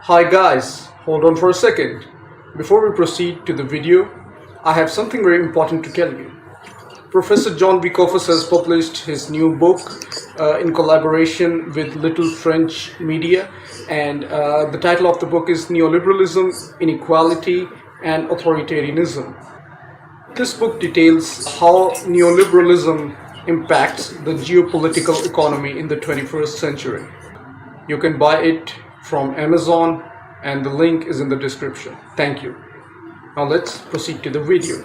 Hi guys, hold on for a second. Before we proceed to the video, I have something very important to tell you. Professor Jon V. Kofas has published his new book in collaboration with Little French Media, and the title of the book is Neoliberalism, Inequality, and Authoritarianism. This book details how neoliberalism impacts the geopolitical economy in the 21st century. You can buy it from Amazon, and the link is in the description. Thank you. Now let's proceed to the video.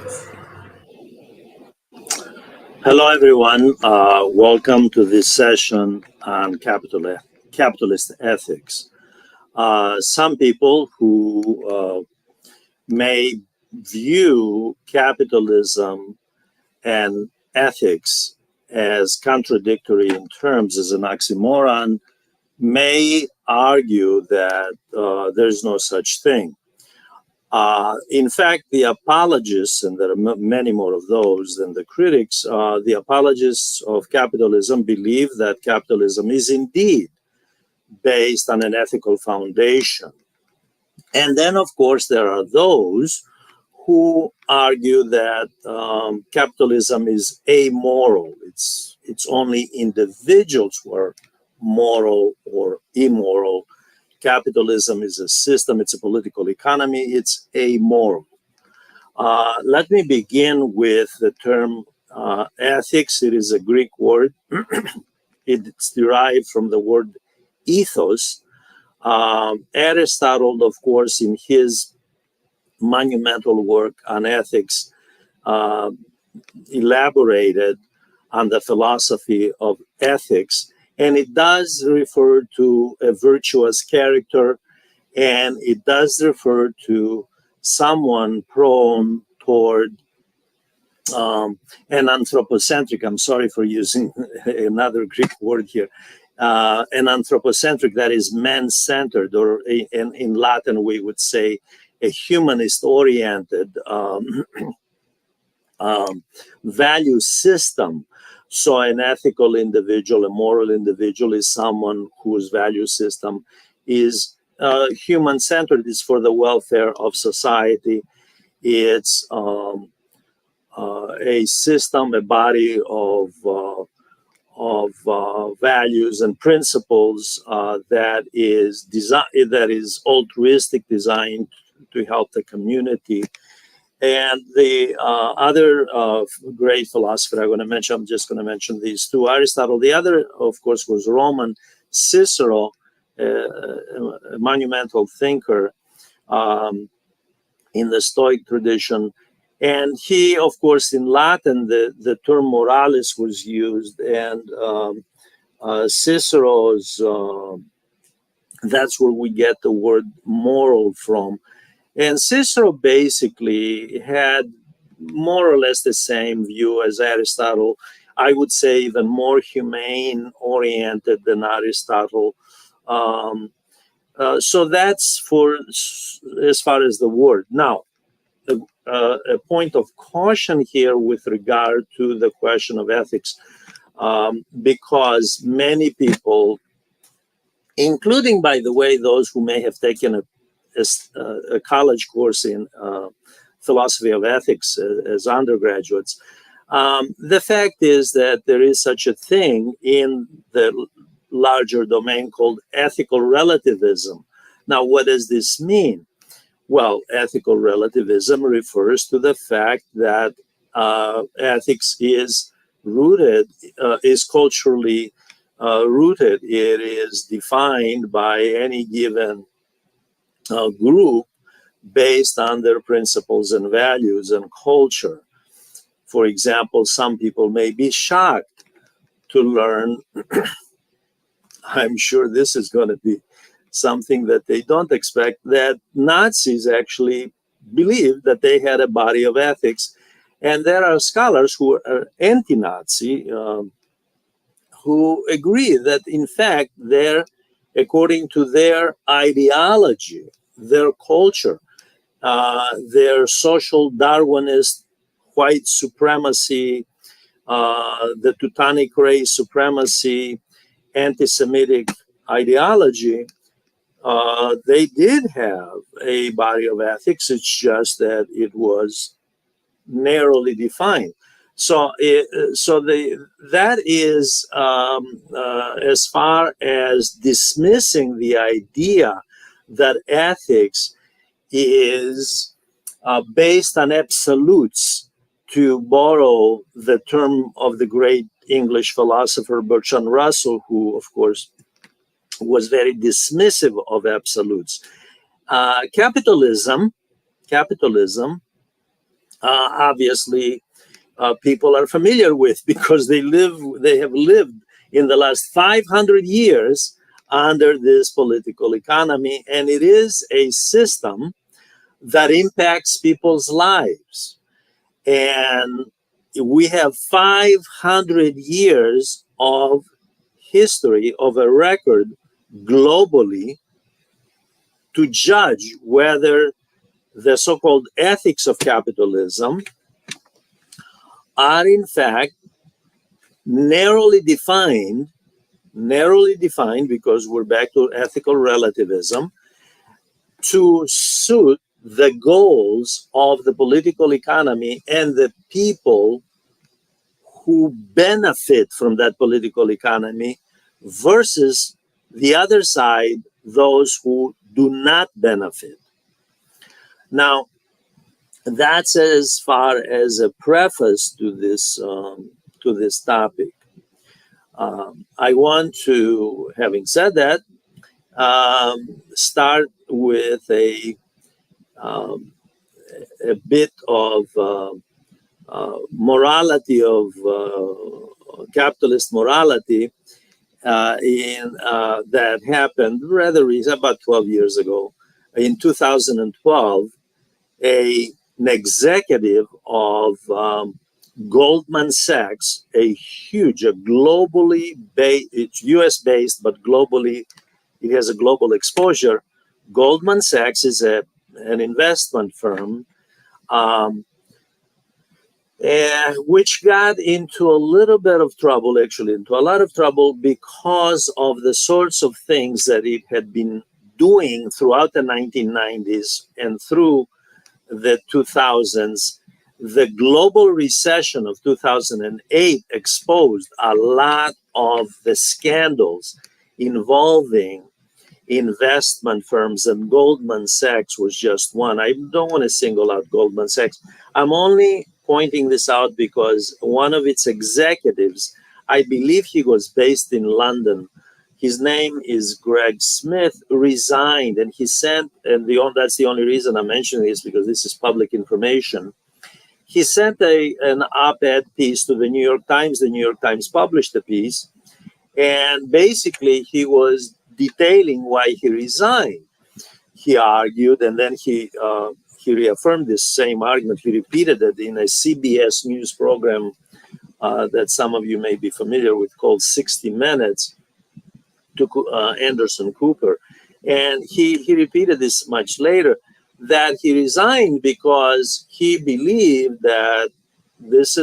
Hello, everyone. Welcome to this session on capitalist ethics. Some people who may view capitalism and ethics as contradictory in terms, as an oxymoron, may argue that there's no such thing. In fact, the apologists, and there are many more of those than the critics, the apologists of capitalism believe that capitalism is indeed based on an ethical foundation. And then, of course, there are those who argue that capitalism is amoral. It's only individuals who are moral or immoral. Capitalism is a system, it's a political economy, it's amoral. Let me begin with the term ethics. It is a Greek word. It's derived from the word ethos. Aristotle, of course, in his monumental work on ethics, elaborated on the philosophy of ethics. And it does refer to a virtuous character, and it does refer to someone prone toward an anthropocentric. I'm sorry for using another Greek word here. An anthropocentric, that is man-centered, or in Latin we would say a humanist-oriented value system. So an ethical individual, a moral individual, is someone whose value system is human-centered. It's for the welfare of society. It's a system, a body of values and principles that is altruistic, designed to help the community. And the other great philosopher I'm just going to mention these two, Aristotle. The other, of course, was Roman Cicero, a monumental thinker in the Stoic tradition. And he, of course, in Latin, the term moralis was used, and Cicero's, that's where we get the word moral from. And Cicero basically had more or less the same view as Aristotle. I would say even more humane-oriented than Aristotle. So that's as far as the word. Now, a point of caution here with regard to the question of ethics, because many people, including, by the way, those who may have taken a college course in philosophy of ethics as undergraduates. The fact is that there is such a thing in the larger domain called ethical relativism. Now, what does this mean? Well, ethical relativism refers to the fact that ethics is culturally rooted. It is defined by any given group based on their principles and values and culture. For example, some people may be shocked to learn, I'm sure this is going to be something that they don't expect, that Nazis actually believed that they had a body of ethics. And there are scholars who are anti-Nazi who agree that, in fact, according to their ideology, their culture, their social Darwinist white supremacy, the Teutonic race supremacy, anti-Semitic ideology, they did have a body of ethics. It's just that it was narrowly defined. So, that is as far as dismissing the idea that ethics is based on absolutes, to borrow the term of the great English philosopher Bertrand Russell, who, of course, was very dismissive of absolutes. Capitalism, obviously, people are familiar with because they have lived in the last 500 years under this political economy, and it is a system that impacts people's lives. And we have 500 years of history, of a record globally, to judge whether the so-called ethics of capitalism are in fact narrowly defined, because we're back to ethical relativism, to suit the goals of the political economy and the people who benefit from that political economy, versus the other side, those who do not benefit. Now, that's as far as a preface to this topic. I want to, having said that, start with a bit of morality, of capitalist morality, that happened rather recently, about 12 years ago. In 2012, an executive of Goldman Sachs, a globally based, it's US based, but globally, it has a global exposure. Goldman Sachs is an investment firm, which got into a little bit of trouble, actually, into a lot of trouble, because of the sorts of things that it had been doing throughout the 1990s and through the 2000s. The global recession of 2008 exposed a lot of the scandals involving investment firms, and Goldman Sachs was just one. I don't want to single out Goldman Sachs. I'm only pointing this out because one of its executives, I believe he was based in London, his name is Greg Smith, resigned, and he sent, and that's the only reason I'm mentioning this, because this is public information. He sent an op-ed piece to the New York Times. The New York Times published the piece, and basically he was detailing why he resigned. He argued, and then he reaffirmed this same argument. He repeated it in a CBS News program that some of you may be familiar with, called 60 Minutes, to Anderson Cooper. And he repeated this much later, that he resigned because he believed that this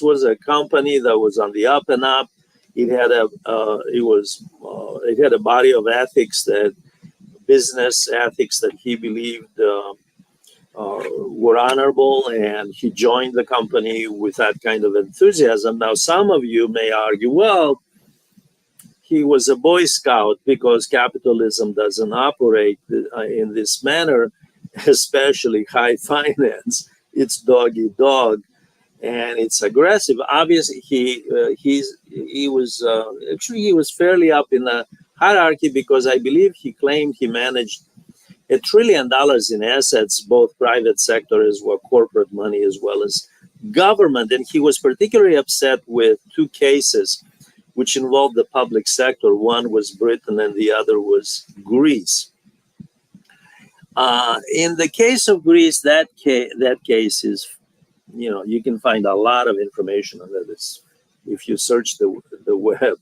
was a company that was on the up and up. It had a body of ethics, that business ethics, that he believed were honorable, and he joined the company with that kind of enthusiasm. Now, some of you may argue, well, he was a Boy Scout, because capitalism doesn't operate in this manner, especially high finance. It's dog eat dog, and it's aggressive. Obviously, he was fairly up in the hierarchy, because I believe he claimed he managed $1 trillion in assets, both private sector as well, corporate money, as well as government. And he was particularly upset with two cases which involved the public sector. One was Britain and the other was Greece. In the case of Greece, that case is, you can find a lot of information on this if you search the web.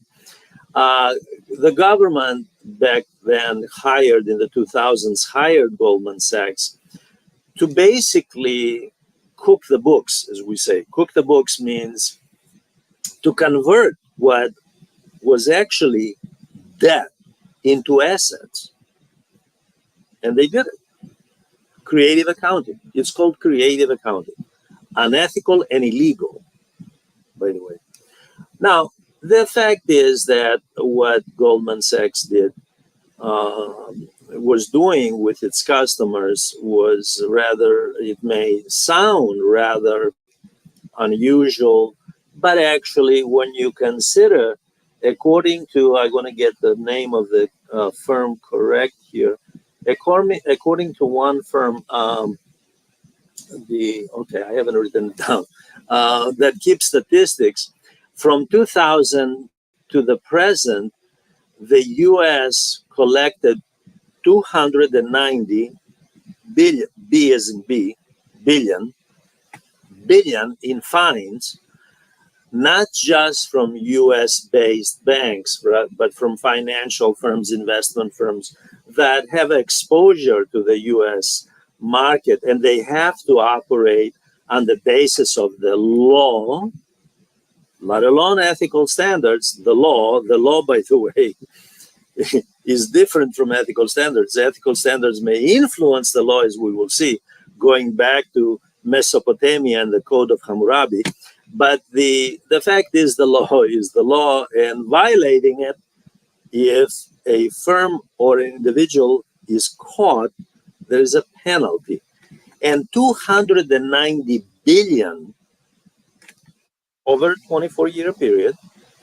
The government back then in the 2000s, hired Goldman Sachs to basically cook the books, as we say. Cook the books means to convert what was actually debt into assets. And they did it. Creative accounting. It's called creative accounting. Unethical and illegal, by the way. Now, the fact is that what Goldman Sachs did was doing with its customers was rather, it may sound rather unusual, but actually, when you consider, according to, I'm going to get the name of the firm correct here, according to one firm, I haven't written it down, that keeps statistics from 2000 to the present, the U.S. collected 290 billion, B as in B, billion in fines, not just from US-based banks, but from financial firms, investment firms that have exposure to the US market, and they have to operate on the basis of the law, let alone ethical standards. The law, by the way, is different from ethical standards. Ethical standards may influence the law, as we will see, going back to Mesopotamia and the Code of Hammurabi. But the fact is the law, and violating it, if a firm or an individual is caught, there is a penalty. And 290 billion over a 24-year period.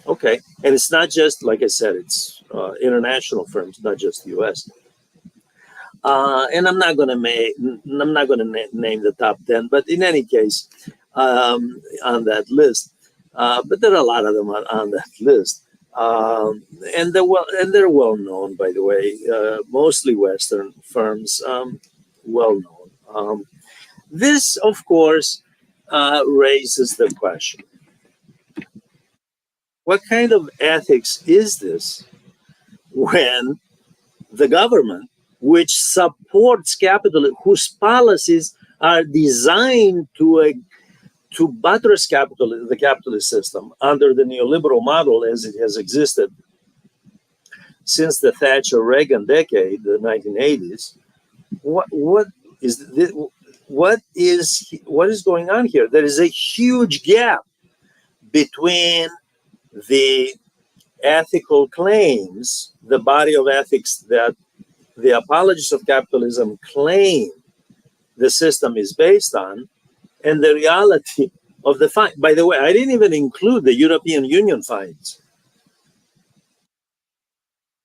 Okay, and it's not just, like I said, it's international firms, not just the U.S. And I'm not going to name the top 10, but in any case, on that list, but there are a lot of them on that list, and they're well known, by the way, mostly Western firms, well known. This, of course, raises the question: what kind of ethics is this when the government, which supports capitalism, whose policies are designed to buttress the capitalist system under the neoliberal model as it has existed since the Thatcher-Reagan decade, the 1980s, what is going on here? There is a huge gap between the ethical claims, the body of ethics that the apologists of capitalism claim the system is based on, and the reality of the fine. By the way, I didn't even include the European Union fines.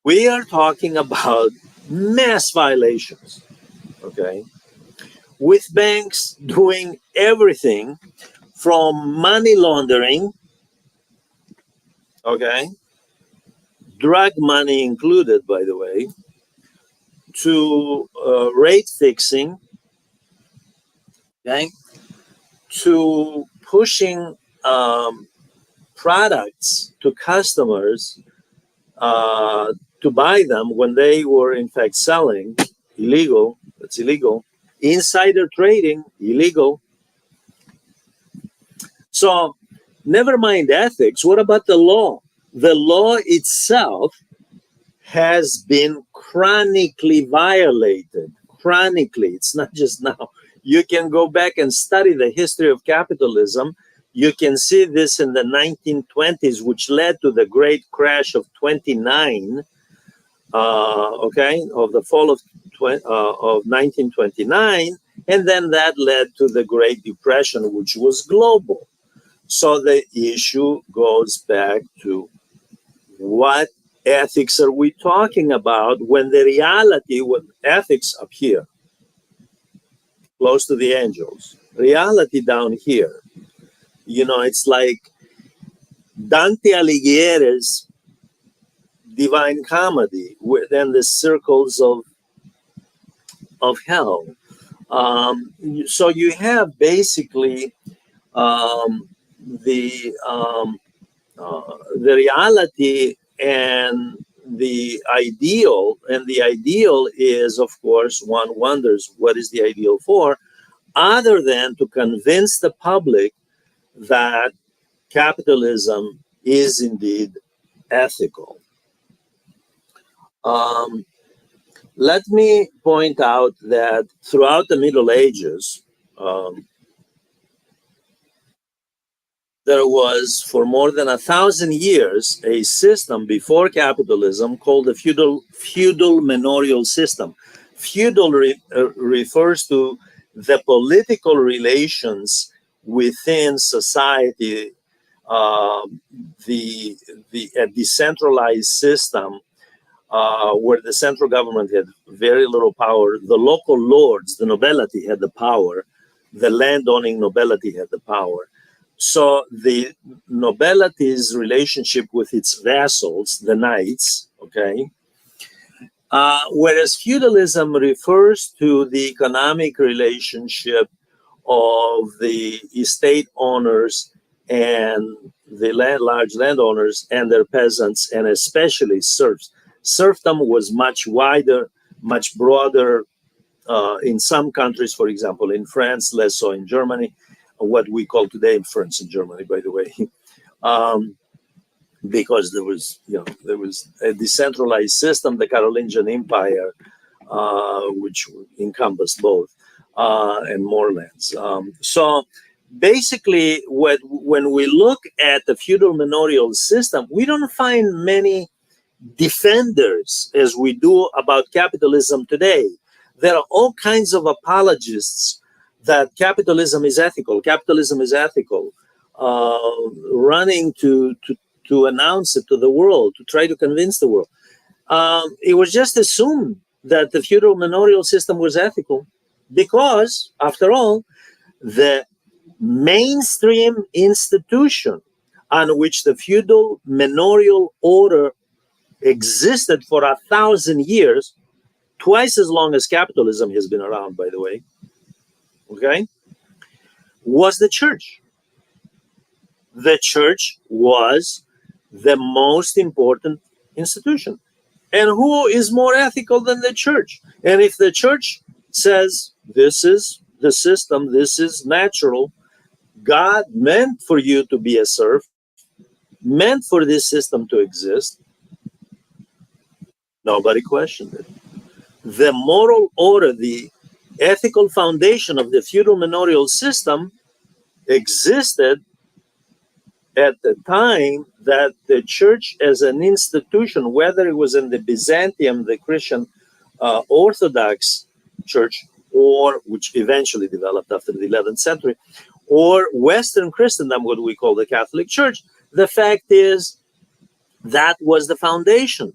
We are talking about mass violations, okay, with banks doing everything from money laundering, okay, drug money included, by the way, to rate fixing, okay, to pushing products to customers to buy them when they were in fact selling, illegal, that's illegal, insider trading, illegal. So never mind ethics, what about the law? The law itself has been chronically violated. Chronically, it's not just now. You can go back and study the history of capitalism. You can see this in the 1920s, which led to the great crash of 29, of the fall of 1929. And then that led to the Great Depression, which was global. So the issue goes back to what ethics are we talking about when the reality with ethics up here, close to the angels, reality down here. You know, it's like Dante Alighieri's Divine Comedy, within the circles of hell. So you have basically the reality and the ideal, and the ideal is, of course, one wonders what is the ideal for, other than to convince the public that capitalism is indeed ethical. Let me point out that throughout the Middle Ages, there was for more than 1,000 years a system before capitalism called the feudal manorial system. Feudal refers to the political relations within society, uh, a decentralized system where the central government had very little power. The local lords, the nobility, had the power. The landowning nobility had the power. So the nobility's relationship with its vassals, the knights, okay, whereas feudalism refers to the economic relationship of the estate owners and the large landowners and their peasants, and especially serfs. Serfdom was much wider, much broader in some countries, for example, in France, less so in Germany, what we call today France and Germany, by the way, because there was a decentralized system, the Carolingian Empire, which encompassed both, and more lands. So basically, when we look at the feudal manorial system, we don't find many defenders as we do about capitalism today. There are all kinds of apologists that capitalism is ethical. Capitalism is ethical, running to announce it to the world, to try to convince the world. It was just assumed that the feudal manorial system was ethical because, after all, the mainstream institution on which the feudal manorial order existed for 1,000 years, twice as long as capitalism has been around, by the way, okay, was the church. The church was the most important institution. And who is more ethical than the church? And if the church says, this is the system, this is natural, God meant for you to be a serf, meant for this system to exist, nobody questioned it. The moral order, the ethical foundation of the feudal manorial system existed at the time that the church as an institution, whether it was in the Byzantium, the Christian Orthodox church, or which eventually developed after the 11th century, or Western Christendom, what we call the Catholic Church, the fact is that was the foundation.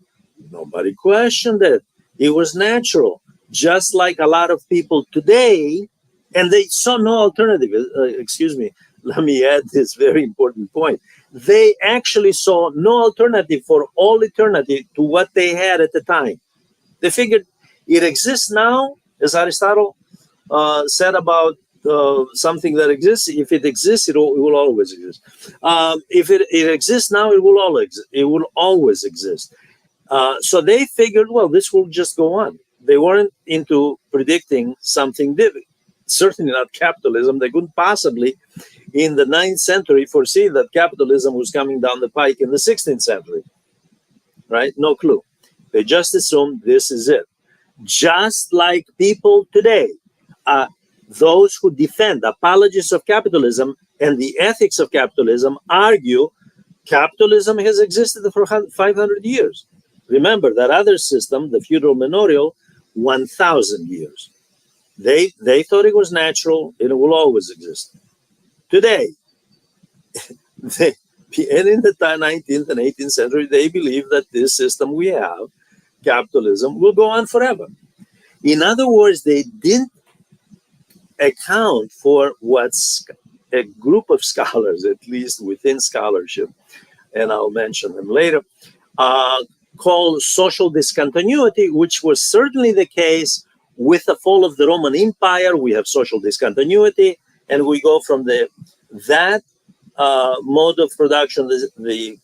Nobody questioned it. It was natural, just like a lot of people today, and they saw no alternative. Excuse me, let me add this very important point. They actually saw no alternative for all eternity to what they had at the time. They figured it exists now, as Aristotle said about something that exists. If it exists, it will always exist. If it exists now, it will always exist. So they figured, well, this will just go on. They weren't into predicting something different. Certainly not capitalism. They couldn't possibly, in the 9th century, foresee that capitalism was coming down the pike in the 16th century. Right? No clue. They just assumed this is it. Just like people today, those who defend apologists of capitalism and the ethics of capitalism argue capitalism has existed for 500 years. Remember that other system, the feudal manorial, 1,000 years. They thought it was natural and it will always exist. Today, and in the 19th and 18th century, they believe that this system we have, capitalism, will go on forever. In other words, they didn't account for what's a group of scholars, at least within scholarship, and I'll mention them later, called social discontinuity, which was certainly the case with the fall of the Roman Empire. We have social discontinuity, and we go from that mode of production, the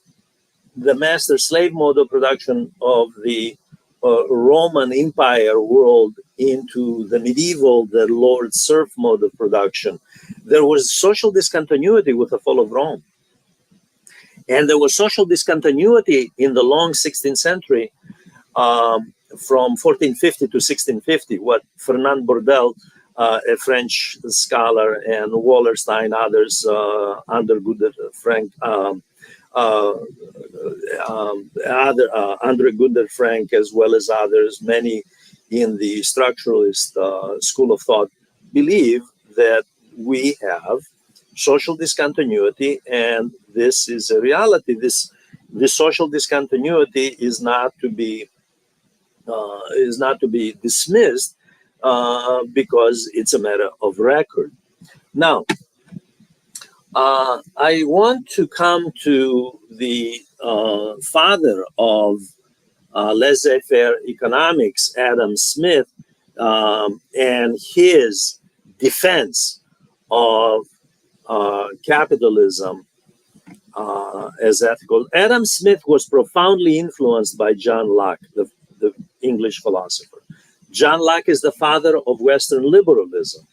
master-slave mode of production of the Roman Empire world into the medieval, the lord-serf mode of production. There was social discontinuity with the fall of Rome. And there was social discontinuity in the long 16th century from 1450 to 1650, what Fernand Braudel, a French scholar, and Wallerstein, others, Andre Frank, Andre Gunder Frank, as well as others, many in the structuralist school of thought, believe that we have social discontinuity, and this is a reality. This social discontinuity is not to be dismissed because it's a matter of record. Now, I want to come to the father of laissez-faire economics, Adam Smith, and his defense of capitalism as ethical. Adam Smith was profoundly influenced by John Locke, the English philosopher. John Locke is the father of Western liberalism.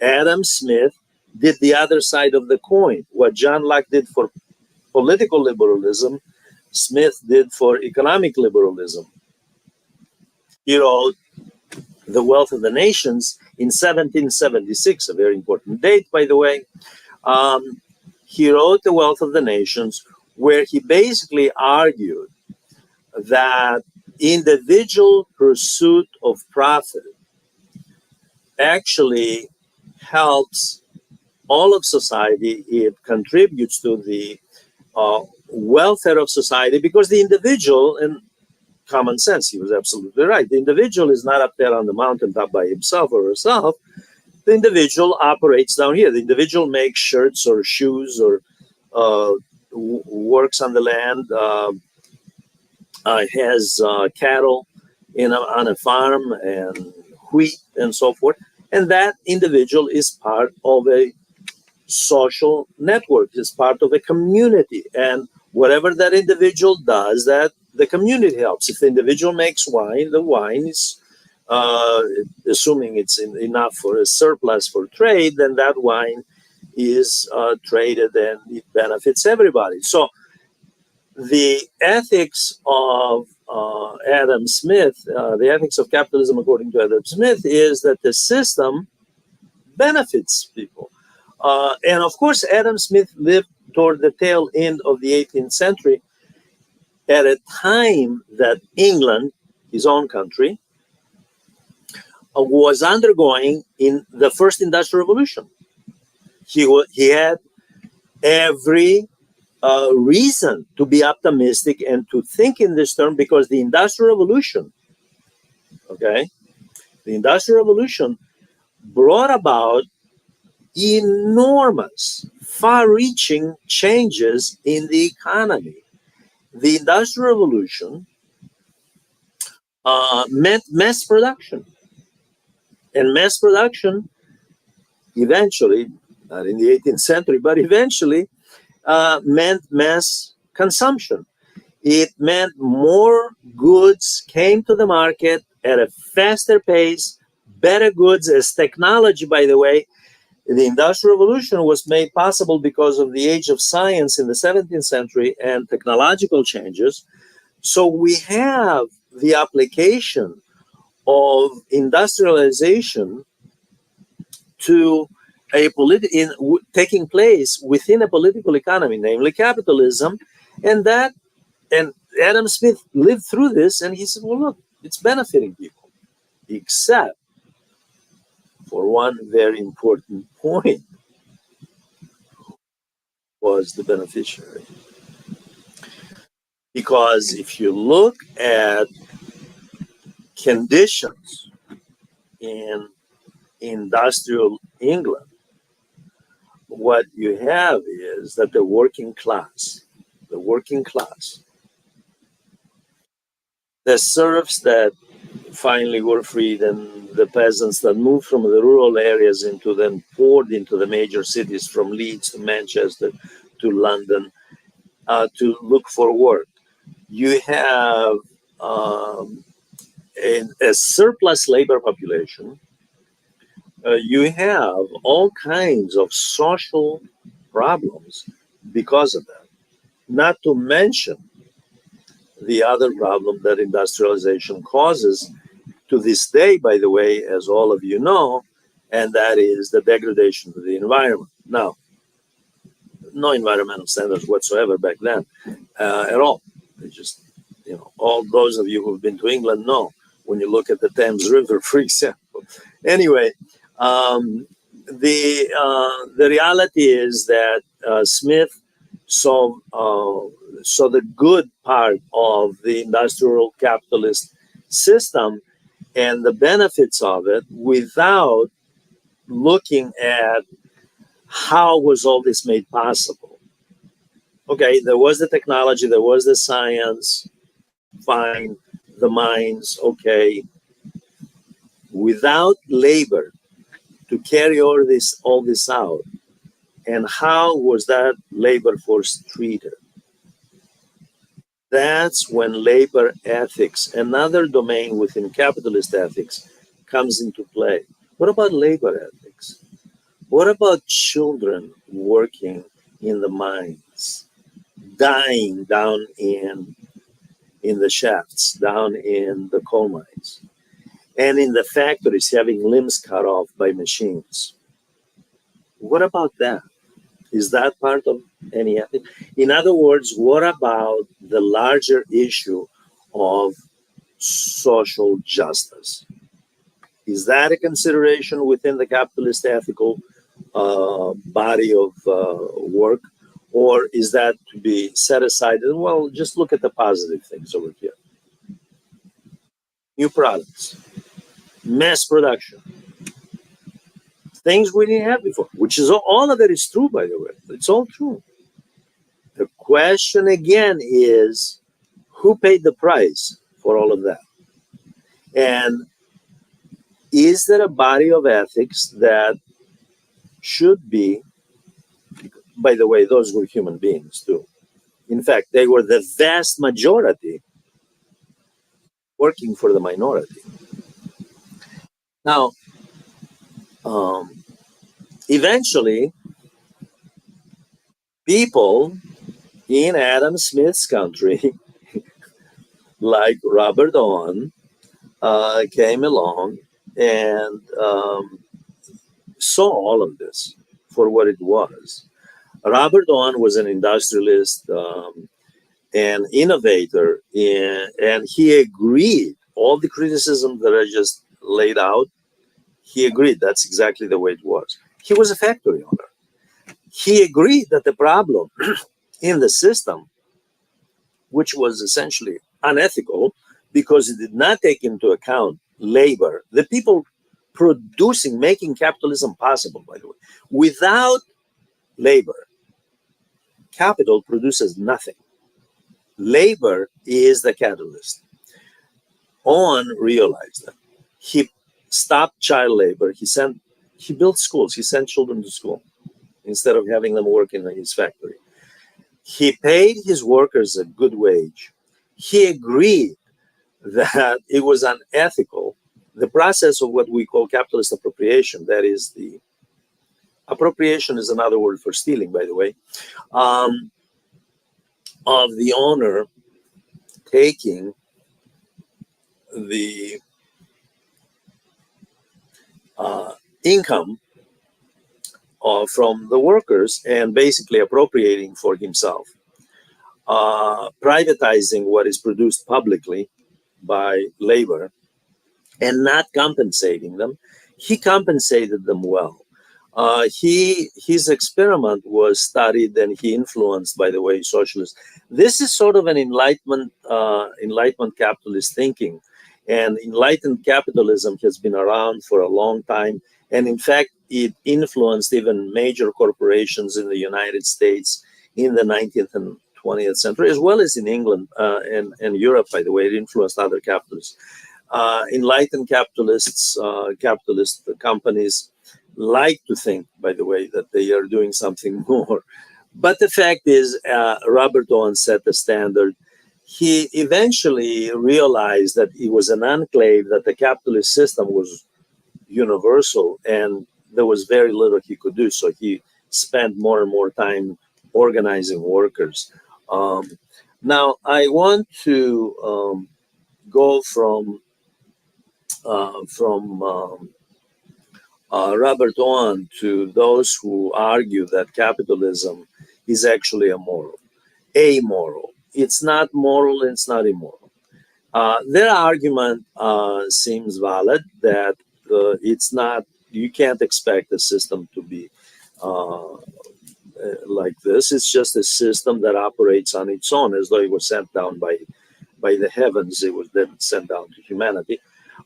Adam Smith did the other side of the coin. What John Locke did for political liberalism, Smith did for economic liberalism. He wrote The Wealth of the Nations in 1776, a very important date, by the way. He wrote The Wealth of the Nations, where he basically argued that individual pursuit of profit actually helps all of society. It contributes to the welfare of society, because the individual, and common sense, he was absolutely right, the individual is not up there on the mountaintop by himself or herself. The individual operates down here. The individual makes shirts or shoes or works on the land, has cattle on a farm and wheat and so forth. And that individual is part of a social network, is part of a community. And whatever that individual does, that the community helps. If the individual makes wine, the wine is, assuming it's enough for a surplus for trade, then that wine is traded and it benefits everybody. So the ethics of Adam Smith, the ethics of capitalism according to Adam Smith, is that the system benefits people. And of course, Adam Smith lived toward the tail end of the 18th century at a time that England, his own country, was undergoing in the first industrial revolution. He had every reason to be optimistic and to think in this term, because the industrial revolution, the industrial revolution brought about enormous, far-reaching changes in the economy. The industrial revolution meant mass production. And mass production eventually, not in the 18th century, but eventually meant mass consumption. It meant more goods came to the market at a faster pace, better goods, as technology, by the way. The Industrial Revolution was made possible because of the age of science in the 17th century and technological changes. So we have the application of industrialization to taking place within a political economy, namely capitalism, and Adam Smith lived through this, and he said, well, look, it's benefiting people, except for one very important point, was the beneficiary. Because if you look at conditions in industrial England, what you have is that the working class, the serfs that finally were freed, and the peasants that moved from the rural areas then poured into the major cities, from Leeds to Manchester to London, to look for work. You have a surplus labor population. You have all kinds of social problems because of that. Not to mention the other problem that industrialization causes to this day, by the way, as all of you know, and that is the degradation of the environment. Now, no environmental standards whatsoever back then at all. They just, all those of you who've been to England know when you look at the Thames River, for example. Anyway, the reality is that Smith saw the good part of the industrial capitalist system and the benefits of it without looking at how was all this made possible. Okay, there was the technology, there was the science, fine, the mines, okay. Without labor to carry all this out, and how was that labor force treated? That's when labor ethics, another domain within capitalist ethics, comes into play. What about labor ethics? What about children working in the mines, dying down in the shafts, down in the coal mines, and in the factories having limbs cut off by machines? What about that? Is that part of any ethic? In other words, what about the larger issue of social justice? Is that a consideration within the capitalist ethical body of work? Or is that to be set aside? And well, just look at the positive things over here. New products, mass production, things we didn't have before, which is all of it is true, by the way. It's all true. The question again is, who paid the price for all of that? And is there a body of ethics that should be, by the way, those were human beings too. In fact, they were the vast majority working for the minority. Now, eventually, people in Adam Smith's country, like Robert Owen, came along and saw all of this for what it was. Robert Owen was an industrialist, an innovator, and he agreed all the criticism that I just laid out. He agreed that's exactly the way it was. He was a factory owner. He agreed that the problem in the system, which was essentially unethical because it did not take into account labor, the people producing, making capitalism possible, by the way. Without labor, capital produces nothing. Labor is the catalyst. Owen realized that. He stopped child labor. He built schools. He sent children to school instead of having them work in his factory. He paid his workers a good wage. He agreed that it was unethical. The process of what we call capitalist appropriation, that is the appropriation is another word for stealing, by the way, of the owner taking the income from the workers and basically appropriating for himself, privatizing what is produced publicly by labor and not compensating them. He compensated them well. His experiment was studied and he influenced, by the way, socialists. This is sort of an enlightenment capitalist thinking. And enlightened capitalism has been around for a long time. And in fact, it influenced even major corporations in the United States in the 19th and 20th century, as well as in England and Europe, by the way. It influenced other capitalists. Enlightened capitalists, capitalist companies like to think, by the way, that they are doing something more. But the fact is, Robert Owen set the standard. He eventually realized that it was an enclave, that the capitalist system was universal, and there was very little he could do. So he spent more and more time organizing workers. Now, I want to go from Robert Owen to those who argue that capitalism is actually amoral. It's not moral, it's not immoral. Their argument seems valid that it's not, you can't expect the system to be like this. It's just a system that operates on its own, as though it was sent down by the heavens. It was then sent down to humanity.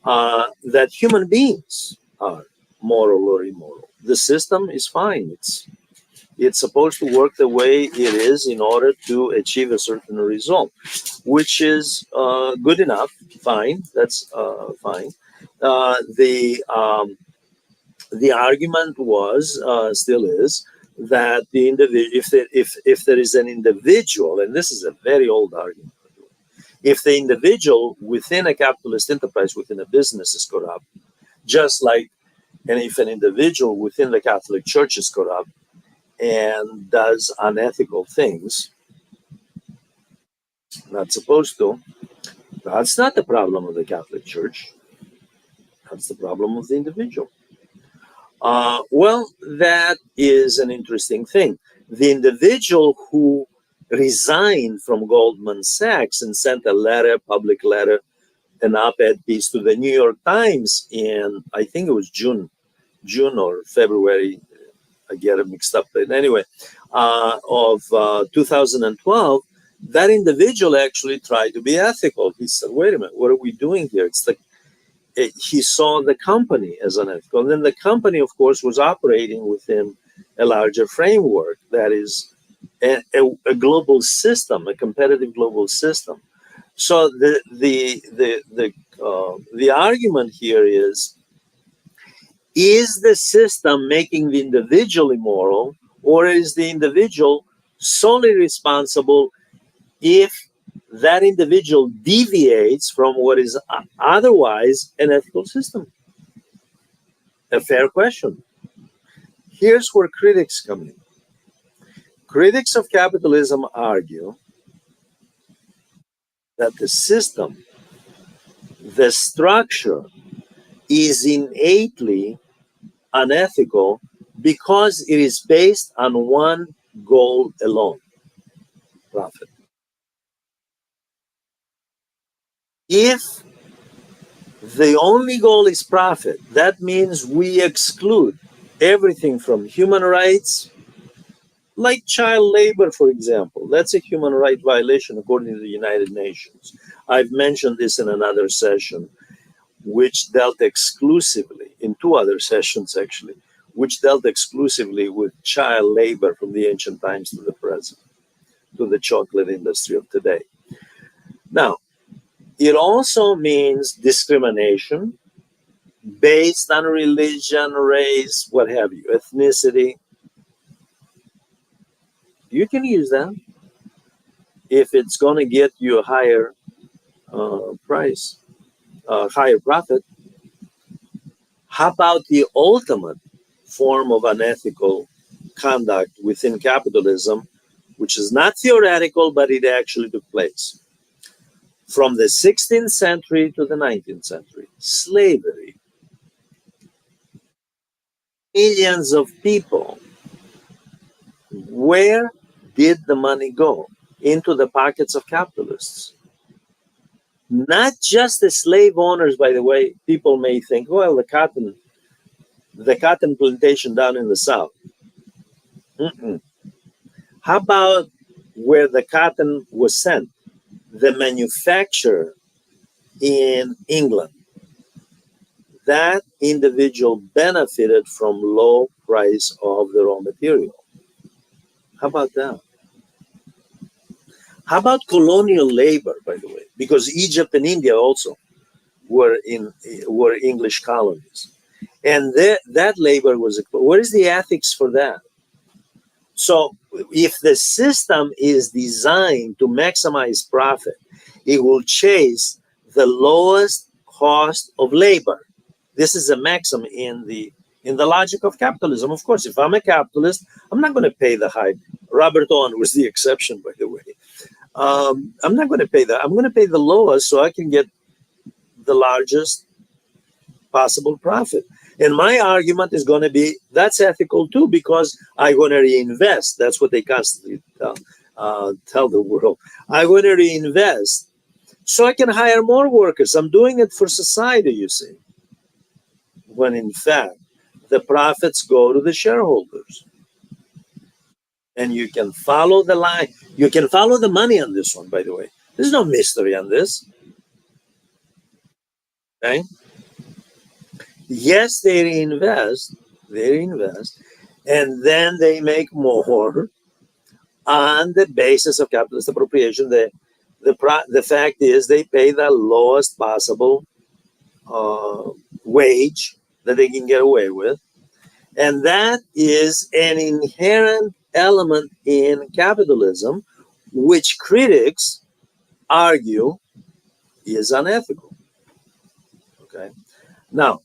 That human beings are moral or immoral. The system is fine. It's supposed to work the way it is in order to achieve a certain result, which is good enough. Fine, that's fine. The argument was, still is, that the individual, if there is an individual, and this is a very old argument, if the individual within a capitalist enterprise, within a business, is corrupt, just like, and if an individual within the Catholic Church is corrupt and does unethical things, not supposed to, that's not the problem of the Catholic Church. That's the problem of the individual. Well, that is an interesting thing. The individual who resigned from Goldman Sachs and sent a letter, public letter, an op-ed piece to the New York Times in, I think it was June or February, I get it mixed up, but anyway, of 2012, that individual actually tried to be ethical. He said, wait a minute, what are we doing here? He saw the company as unethical. And then the company, of course, was operating within a larger framework that is a global system, a competitive global system. So the argument here is the system making the individual immoral, or is the individual solely responsible if that individual deviates from what is otherwise an ethical system? A fair question. Here's where critics come in. Critics of capitalism argue that the system, the structure, is innately unethical because it is based on one goal alone: profit. If the only goal is profit, that means we exclude everything from human rights, like child labor, for example. That's a human right violation according to the United Nations. I've mentioned this in another session, which dealt exclusively, in two other sessions actually, which dealt exclusively with child labor from the ancient times to the present, to the chocolate industry of today. Now, it also means discrimination based on religion, race, what have you, ethnicity. You can use that if it's going to get you a higher price, higher profit. How about the ultimate form of unethical conduct within capitalism, which is not theoretical, but it actually took place? From the 16th century to the 19th century, slavery. Millions of people. Where did the money go? Into the pockets of capitalists. Not just the slave owners, by the way. People may think, well, the cotton plantation down in the South. How about where the cotton was sent? The manufacturer in England. That individual benefited from low price of the raw material. How about that? How about colonial labor, by the way? Because Egypt and India also were English colonies. And that labor was, where is the ethics for that? So if the system is designed to maximize profit, it will chase the lowest cost of labor. This is a maxim in the logic of capitalism. Of course, if I'm a capitalist, I'm not going to pay the high. Robert Owen was the exception, by the way. I'm not going to pay that. I'm going to pay the lowest so I can get the largest possible profit. And my argument is going to be that's ethical too because I'm going to reinvest. That's what they constantly tell the world. I'm going to reinvest so I can hire more workers. I'm doing it for society, you see, when in fact the profits go to the shareholders. And you can follow the line. You can follow the money on this one, by the way. There's no mystery on this. Okay? Yes, they reinvest, and then they make more on the basis of capitalist appropriation. The fact is they pay the lowest possible uh, wage that they can get away with. And that is an inherent element in capitalism, which critics argue is unethical. Okay. Now,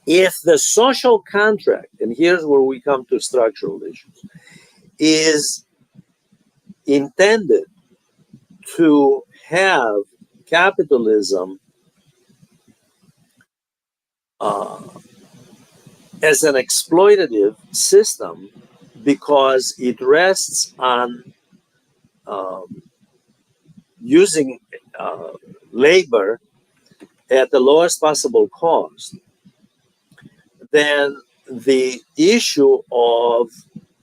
if the social contract, and here's where we come to structural issues, is intended to have capitalism uh, as an exploitative system because it rests on um, using labor at the lowest possible cost, then the issue of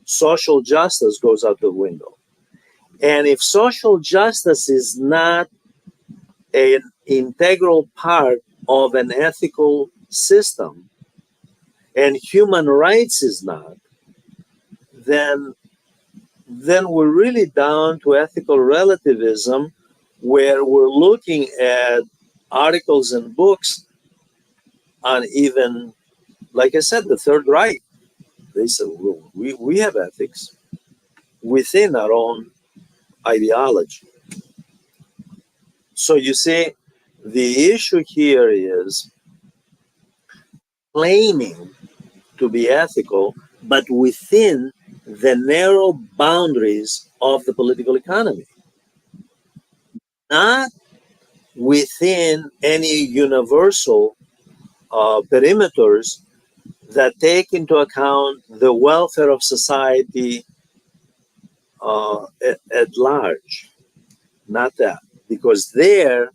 social justice goes out the window. And if social justice is not an integral part of an ethical system, and human rights is not, then we're really down to ethical relativism, where we're looking at articles and books on even, like I said, the Third Reich. They said, well, we have ethics within our own ideology. So you see, the issue here is claiming to be ethical, but within the narrow boundaries of the political economy, not within any universal perimeters that take into account the welfare of society at large. Not that, because there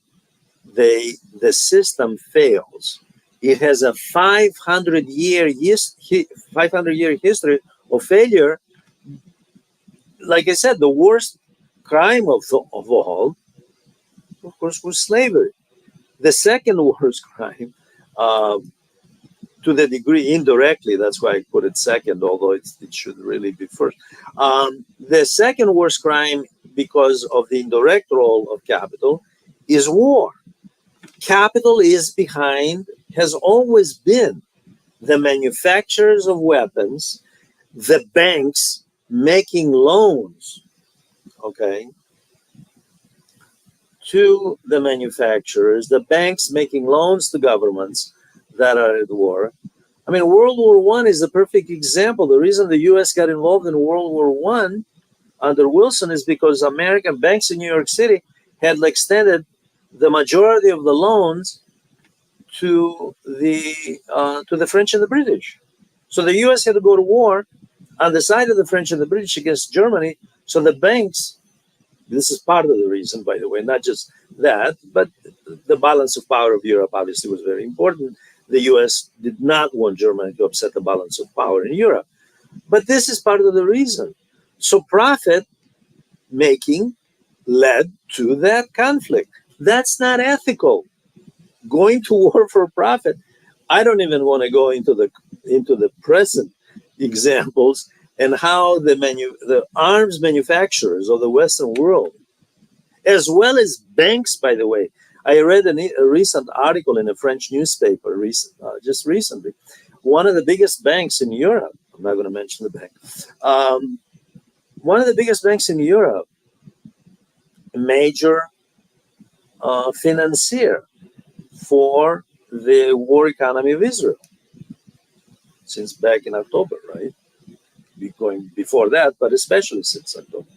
the system fails. It has a 500-year history of failure. Like I said, the worst crime of all, of course, was slavery. The second worst crime, to the degree indirectly, that's why I put it second, although it should really be first. The second worst crime, because of the indirect role of capital, is war. Capital is behind, has always been, the manufacturers of weapons, the banks making loans, okay, to the manufacturers, the banks making loans to governments that are at war. I mean, World War One is a perfect example. The reason the U.S. got involved in World War One under Wilson is because American banks in New York City had extended the majority of the loans to the French and the British. So the U.S. had to go to war on the side of the French and the British against Germany. So the banks, this is part of the reason, by the way, not just that, but the balance of power of Europe obviously was very important. The U.S. did not want Germany to upset the balance of power in Europe. But this is part of the reason. So profit making led to that conflict. That's not ethical. Going to war for profit. I don't even want to go into the present examples and how the arms manufacturers of the Western world, as well as banks, by the way. I read a recent article in a French newspaper just recently. One of the biggest banks in Europe, I'm not going to mention the bank, one of the biggest banks in Europe, a major financier for the war economy of Israel since back in October, right? Going before that, but especially since October.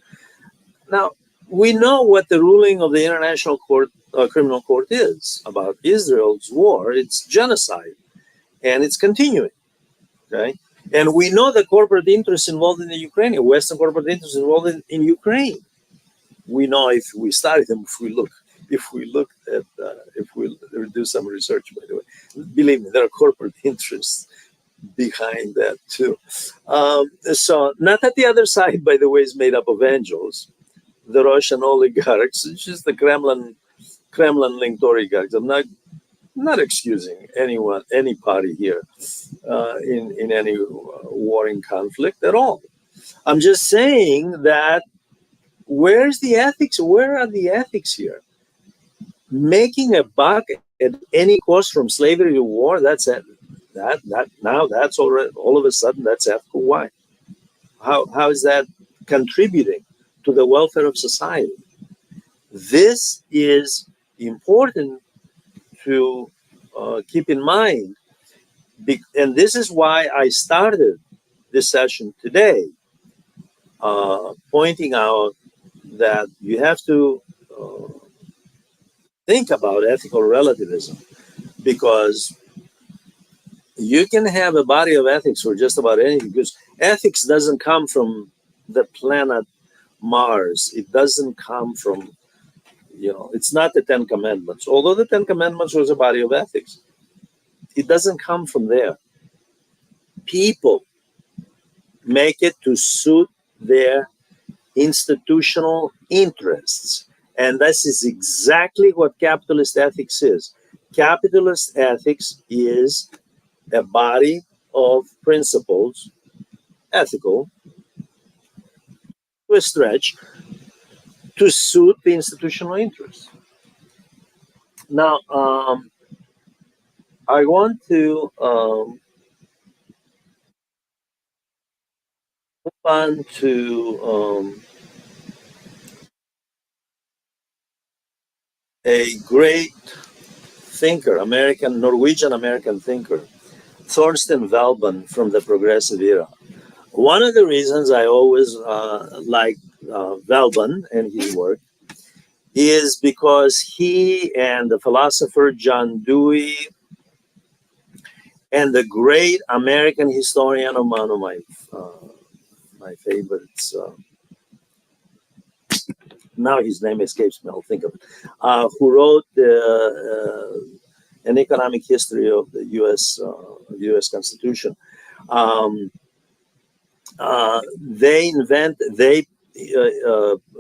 Now, we know what the ruling of the International Court, Criminal Court is about Israel's war. It's genocide, and it's continuing. Okay, and we know the corporate interests involved in the Ukraine, Western corporate interests involved in Ukraine. We know if we study them, if we look at, if we do some research, by the way, believe me, there are corporate interests behind that too. So not that the other side, by the way, is made up of angels, the Russian oligarchs. It's just the Kremlin-linked oligarchs. I'm not excusing anyone, any party here in any warring conflict at all. I'm just saying that where's the ethics? Where are the ethics here? Making a buck at any cost from slavery to war, that's it. That now that's already all of a sudden that's ethical. Why? How is that contributing to the welfare of society? This is important to keep in mind, and this is why I started this session today, pointing out that you have to think about ethical relativism, because you can have a body of ethics for just about anything, because ethics doesn't come from the planet Mars. It doesn't come from, it's not the Ten Commandments, although the Ten Commandments was a body of ethics. It doesn't come from there. People make it to suit their institutional interests. And this is exactly what capitalist ethics is. Capitalist ethics is a body of principles, ethical, to a stretch, to suit the institutional interests. Now, I want to move on to a great thinker, Norwegian American thinker, Thorstein Veblen from the Progressive Era. One of the reasons I always like Veblen and his work is because he and the philosopher John Dewey and the great American historian, one of my favorites, now his name escapes me, I'll think of it, who wrote an economic history of the U.S. Constitution. They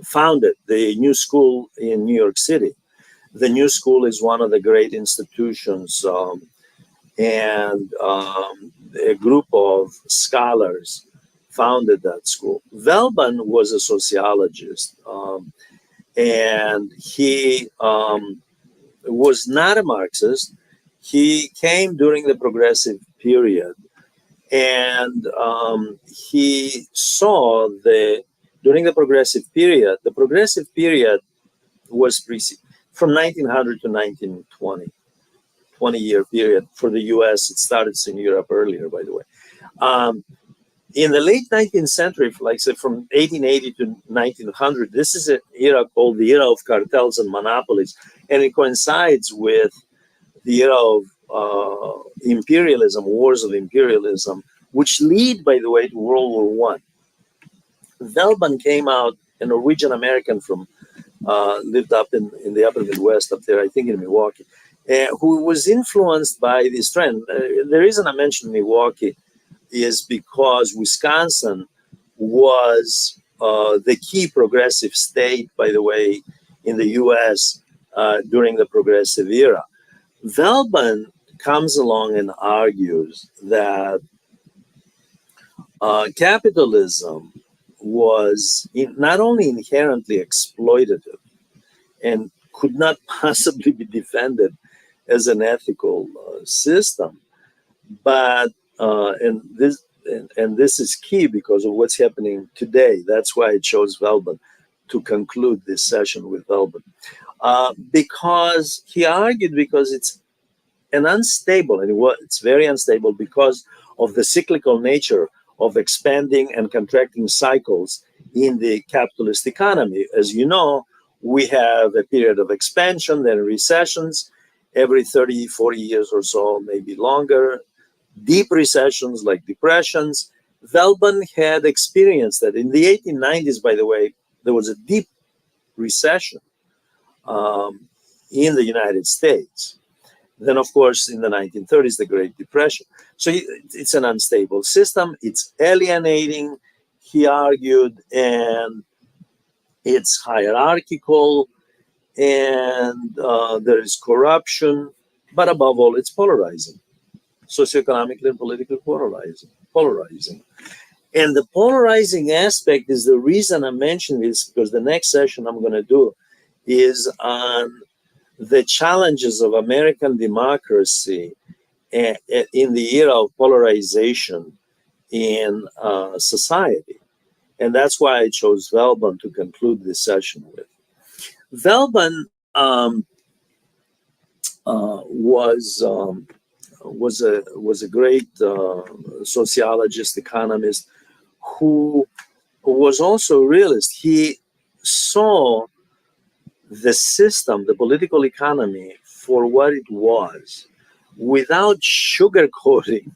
founded the New School in New York City. The New School is one of the great institutions, and a group of scholars founded that school. Veblen was a sociologist, and he was not a Marxist. He came during the Progressive period, and he saw during the Progressive period was from 1900 to 1920, 20-year period. For the US, it started in Europe earlier, by the way. In the late 19th century, like say from 1880 to 1900, this is an era called the era of cartels and monopolies, and it coincides with the era of imperialism, wars of imperialism, which lead, by the way, to World War I. Veblen came out, a Norwegian American from lived up in the upper Midwest, up there, I think in Milwaukee, who was influenced by this trend. The reason I mentioned Milwaukee is because Wisconsin was the key progressive state, by the way, in the U.S. During the Progressive era. Veblen comes along and argues that capitalism was not only inherently exploitative and could not possibly be defended as an ethical system, but and this is key because of what's happening today. That's why I chose Veblen to conclude this session with Veblen, because he argued because it's an unstable, and it's very unstable because of the cyclical nature of expanding and contracting cycles in the capitalist economy. As you know, we have a period of expansion, then recessions every 30, 40 years or so, maybe longer, deep recessions like depressions. Veblen had experienced that. In the 1890s, by the way, there was a deep recession in the United States. Then, of course, in the 1930s, the Great Depression. So it's an unstable system. It's alienating, he argued, and it's hierarchical, and there is corruption, but above all, it's polarizing, socioeconomically and politically polarizing. And the polarizing aspect is the reason I mentioned this, because the next session I'm going to do is on the challenges of American democracy in the era of polarization in society. And that's why I chose Veblen to conclude this session with. Veblen was a great sociologist, economist, who was also a realist. He saw the system, the political economy, for what it was, without sugarcoating.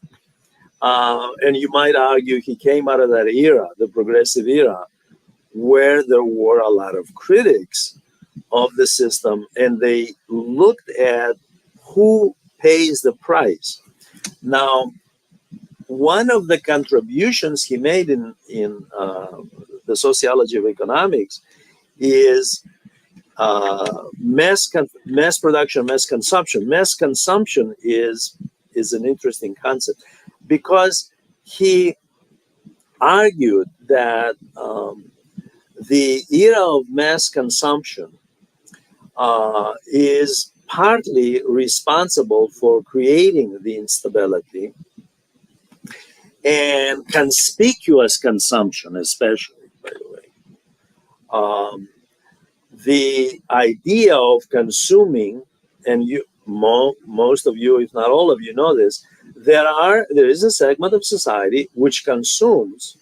And you might argue he came out of that era, the progressive era, where there were a lot of critics of the system, and they looked at who pays the price. Now, one of the contributions he made in the sociology of economics is mass production, mass consumption. Mass consumption is an interesting concept because he argued that the era of mass consumption is partly responsible for creating the instability and conspicuous consumption, especially, by the way. The idea of consuming, and most of you, if not all of you, know this, there is a segment of society which consumes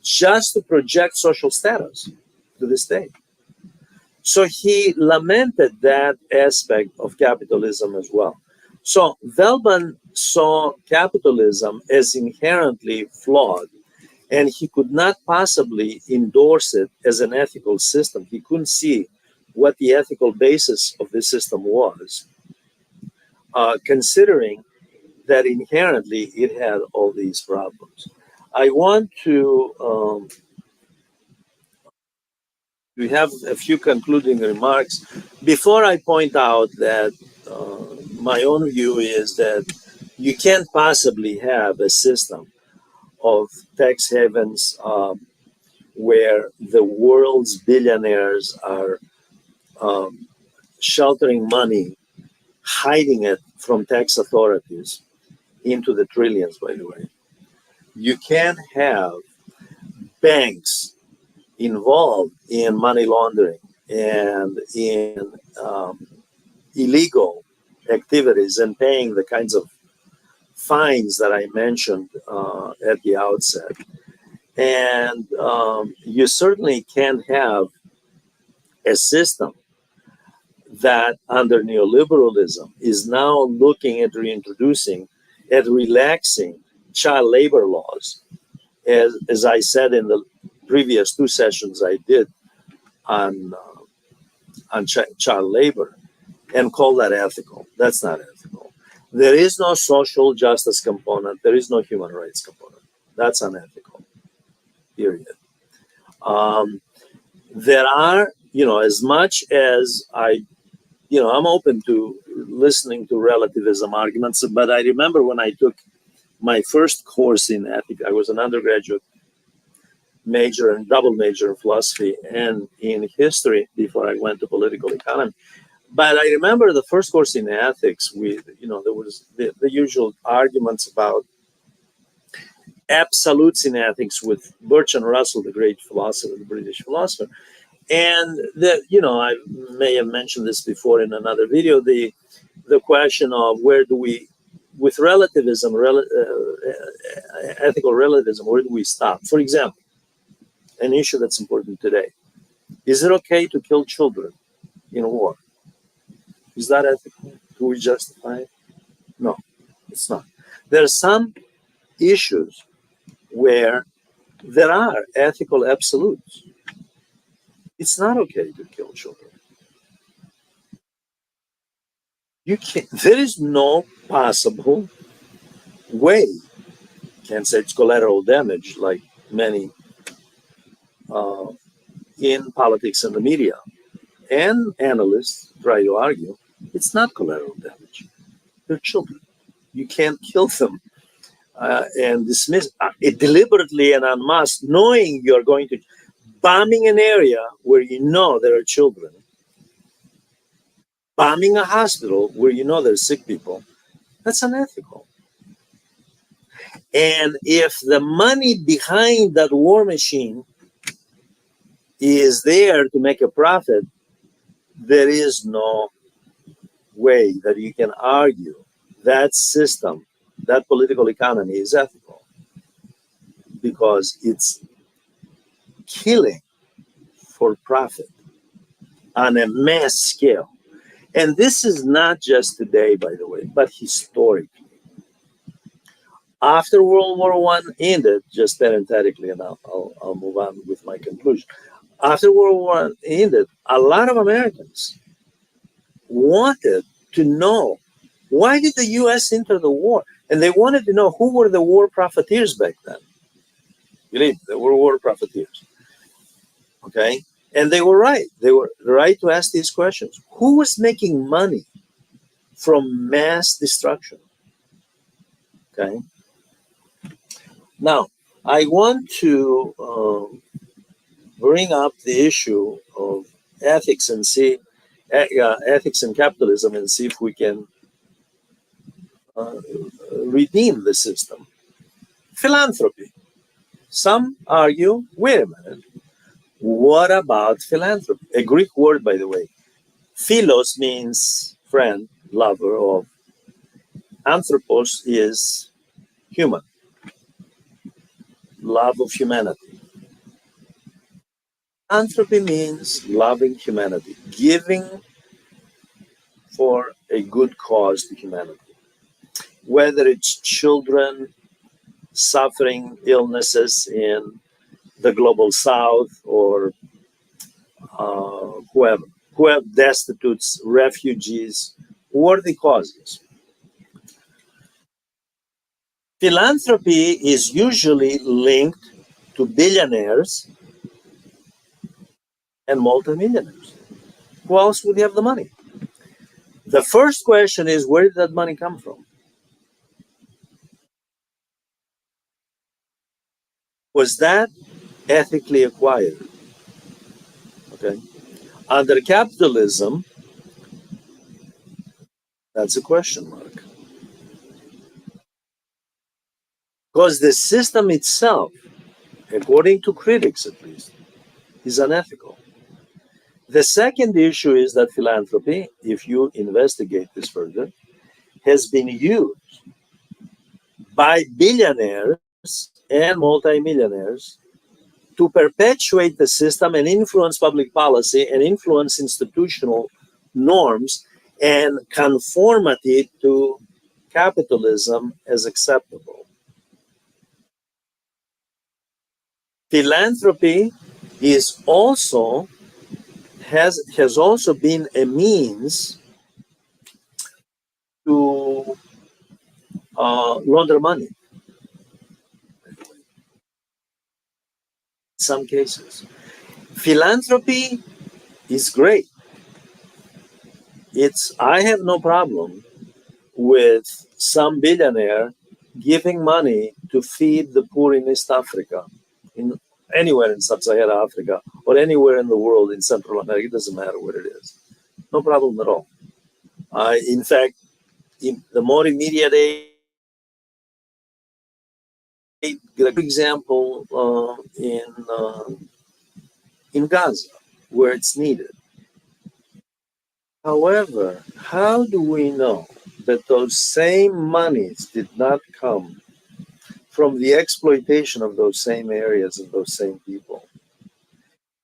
just to project social status to this day. So he lamented that aspect of capitalism as well. So Veblen saw capitalism as inherently flawed, and he could not possibly endorse it as an ethical system. He couldn't see what the ethical basis of this system was, considering that inherently it had all these problems. I want to we have a few concluding remarks. Before I point out that my own view is that you can't possibly have a system of tax havens where the world's billionaires are sheltering money, hiding it from tax authorities into the trillions, by the way. You can't have banks involved in money laundering and in illegal activities and paying the kinds of fines that I mentioned at the outset. And you certainly can't have a system that under neoliberalism is now looking at reintroducing, at relaxing child labor laws. As I said in the previous two sessions I did on child labor, and call that ethical. That's not ethical. There is no social justice component. There is no human rights component. That's unethical, period. There are, as much as I'm open to listening to relativism arguments, but I remember when I took my first course in ethics, I was an undergraduate major and double major in philosophy and in history before I went to political economy. But I remember the first course in ethics, there was the usual arguments about absolutes in ethics with Bertrand Russell, the great philosopher, the British philosopher. And I may have mentioned this before in another video, the question of where do we with relativism, ethical relativism, where do we stop? For example, an issue that's important today. Is it okay to kill children in war? Is that ethical? Do we justify it? No, it's not. There are some issues where there are ethical absolutes. It's not okay to kill children. You can't, there is no possible way, can't say it's collateral damage like many uh, in politics and the media and analysts try to argue. It's not collateral damage. They're children. You can't kill them and dismiss it deliberately and en masse, knowing you're going to bombing an area where you know there are children, bombing a hospital where you know there's sick people. That's unethical. And if the money behind that war machine is there to make a profit, there is no way that you can argue that system, that political economy is ethical, because it's killing for profit on a mass scale. And this is not just today, by the way, but historically. After World War One ended, just parenthetically, and I'll move on with my conclusion. After World War One ended, a lot of Americans wanted to know, why did the U.S. enter the war? And they wanted to know, who were the war profiteers back then. Believe me, they were war profiteers. Okay? And they were right. They were right to ask these questions. Who was making money from mass destruction? Okay? Now, I want to bring up the issue of ethics and see ethics and capitalism, and see if we can redeem the system. Philanthropy. Some argue, wait a minute, what about philanthropy? A Greek word, by the way. Philos means friend, lover of. Anthropos is human, love of humanity. Anthropy means loving humanity, giving for a good cause to humanity. Whether it's children suffering illnesses in the global south, or whoever destitutes, refugees, worthy causes. Philanthropy is usually linked to billionaires and multimillionaires. Who else would have the money? The first question is, where did that money come from? Was that ethically acquired? Okay. Under capitalism, that's a question mark. Because the system itself, according to critics at least, is unethical. The second issue is that philanthropy, if you investigate this further, has been used by billionaires and multimillionaires to perpetuate the system and influence public policy and influence institutional norms and conformity to capitalism as acceptable. Philanthropy is also has also been a means to launder money in some cases. Philanthropy is great. I have no problem with some billionaire giving money to feed the poor in East Africa, in anywhere in sub-Saharan Africa, or anywhere in the world in Central America. It doesn't matter where it is. No problem at all. In fact, in the more immediate aid, for example, in Gaza, where it's needed. However, how do we know that those same monies did not come from the exploitation of those same areas and those same people.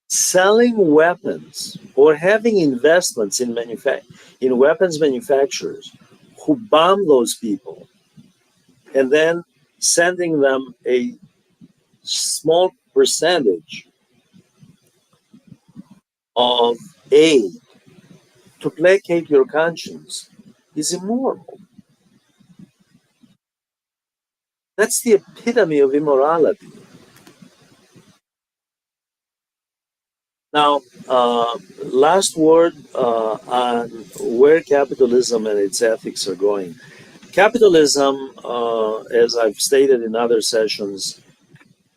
Selling weapons or having investments in weapons manufacturers who bomb those people and then sending them a small percentage of aid to placate your conscience is immoral. That's the epitome of immorality. Now, last word on where capitalism and its ethics are going. Capitalism, as I've stated in other sessions,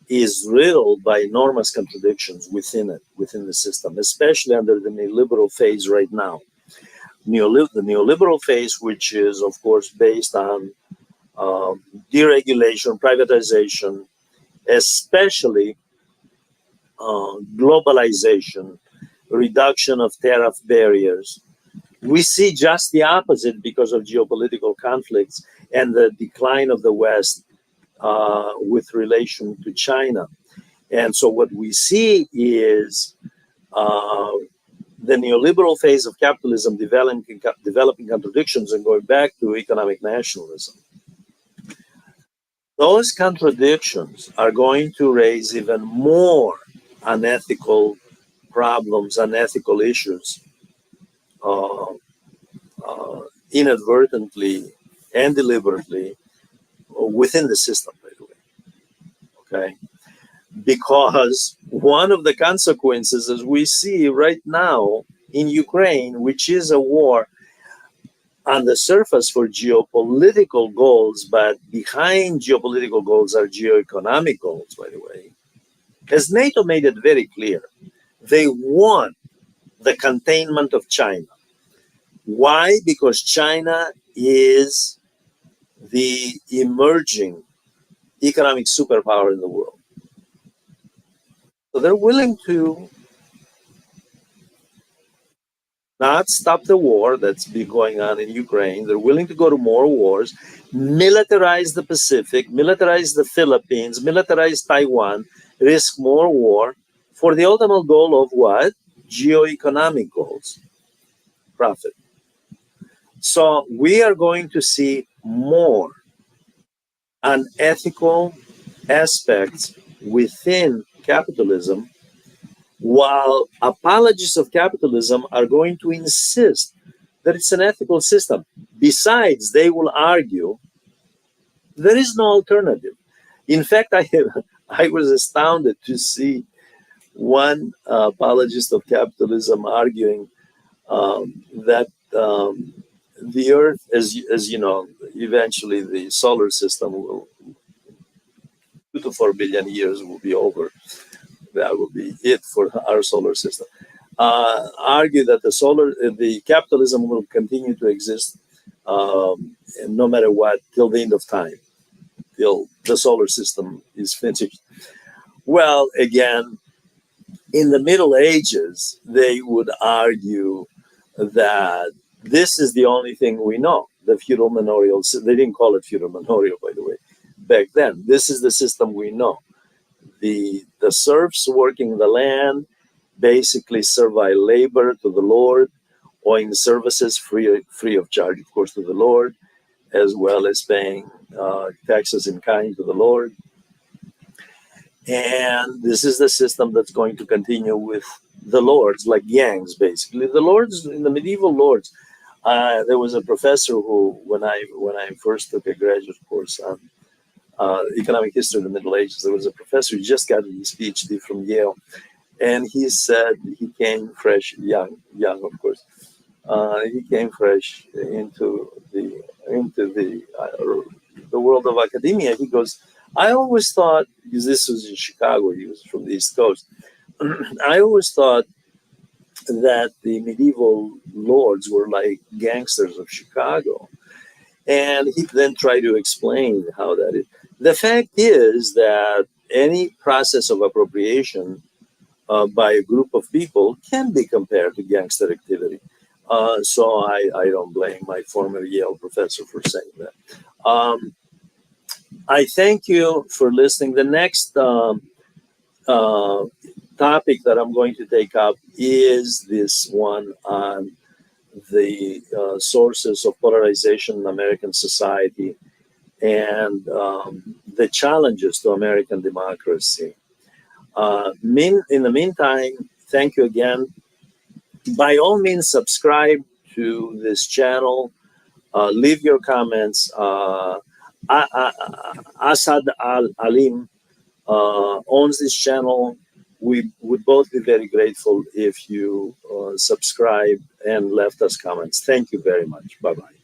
is riddled by enormous contradictions within it, within the system, especially under the neoliberal phase right now. The neoliberal phase, which is, of course, based on deregulation, privatization, especially globalization, reduction of tariff barriers. We see just the opposite because of geopolitical conflicts and the decline of the West with relation to China. And so what we see is the neoliberal phase of capitalism developing contradictions and going back to economic nationalism. Those contradictions are going to raise even more unethical problems, unethical issues, uh, inadvertently and deliberately within the system, by the way. Okay? Because one of the consequences, as we see right now in Ukraine, which is a war on the surface for geopolitical goals, but behind geopolitical goals are geoeconomic goals, by the way, as NATO made it very clear, they want the containment of China. Why? Because China is the emerging economic superpower in the world. So they're willing to not stop the war that's been going on in Ukraine. They're willing to go to more wars, militarize the Pacific, militarize the Philippines, militarize Taiwan, risk more war for the ultimate goal of what? Geoeconomic goals, profit. So we are going to see more unethical aspects within capitalism, while apologists of capitalism are going to insist that it's an ethical system. Besides, they will argue there is no alternative. In fact, I was astounded to see one apologist of capitalism arguing that the Earth, as you know, eventually the solar system will 2 to 4 billion years will be over. That will be it for our solar system. Argue that the capitalism will continue to exist no matter what till the end of time, till the solar system is finished. Well, again, in the Middle Ages, they would argue that this is the only thing we know. The feudal manorial, they didn't call it feudal manorial, by the way, back then. This is the system we know. The serfs working the land basically servile labor to the Lord, owing services free of charge, of course, to the Lord, as well as paying taxes in kind to the Lord. And this is the system that's going to continue with the lords, like gangs, basically. The lords, in the medieval lords, there was a professor who, when I first took a graduate course on economic history of the Middle Ages, there was a professor who just got his PhD from Yale, and he said he came fresh, young of course. He came fresh into the world of academia. He goes, I always thought, because this was in Chicago, he was from the East Coast, I always thought that the medieval lords were like gangsters of Chicago. And he then tried to explain how that is. The fact is that any process of appropriation by a group of people can be compared to gangster activity. So I don't blame my former Yale professor for saying that. I thank you for listening. The next uh, topic that I'm going to take up is this one on the sources of polarization in American society and the challenges to American democracy. In the meantime, thank you again. By all means, subscribe to this channel. Leave your comments. Asad Al Alim owns this channel. We would both be very grateful if you subscribe and left us comments. Thank you very much. Bye bye.